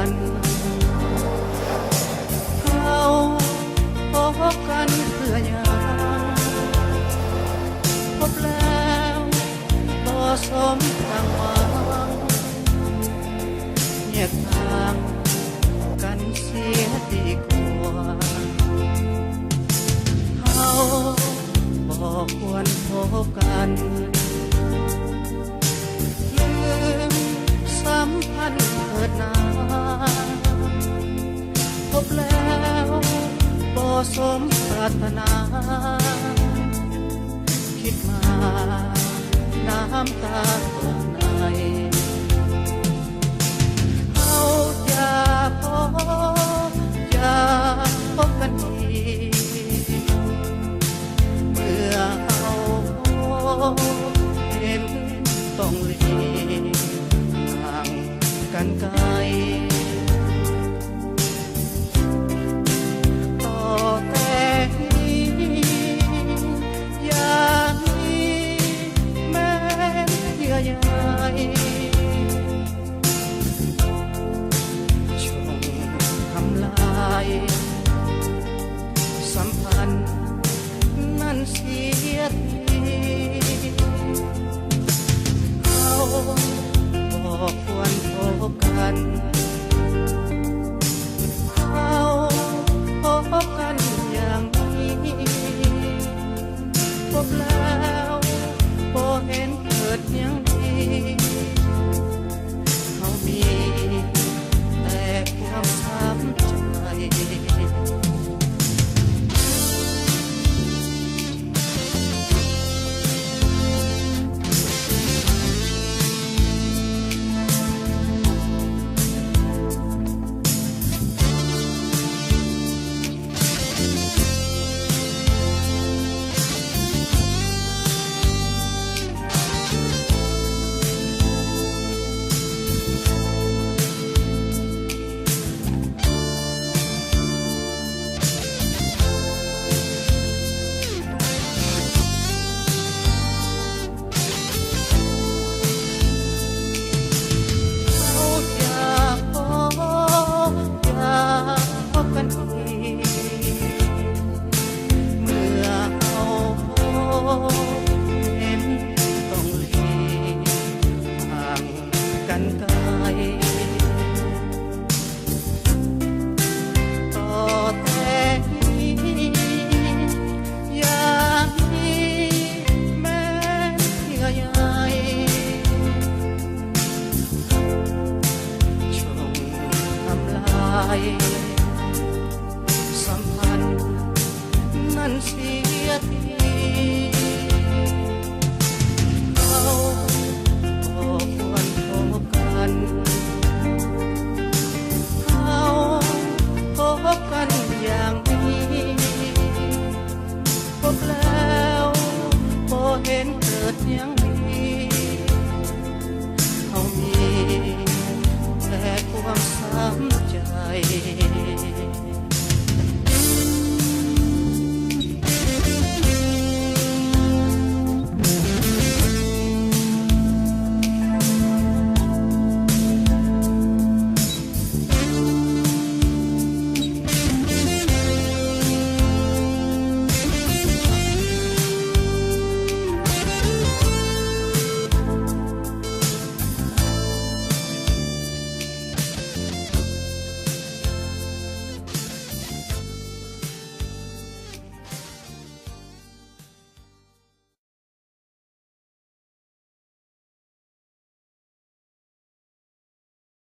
กันเขาพบกันเพื่อยังพบแล้วบ่สมดังหวังแยกทางกันเสียดีกว่าเขาบ่ควรพบกันลืมสัมพันธ์เถิดนาพบแล้วบ่สมปรารถนาคิดมาน้ำตาตกในเขาอย่าพบกันอีกเมื่อเขาเห็นต้องหลีกห่างกันไกลต่อแต่นี้อย่างนี้แม้เยื่อใยจงทำลายสัมพันธ์นั้นเสียทีเขาบอกควรพบกันเขาพบกันอย่างนี้พบแล้วพอเห็นเกิดอย่างดีเขามีแต่ความช้ำใจกันไกลต่อแต่นี้อย่างนี้แม้เยื่อใยจงทำลายสัมพันธ์นั้นเสียทีพบกันอย่างนี้พบแล้วพอเห็นเกิดอย่างนี้เขามีแต่ความช้ำใจ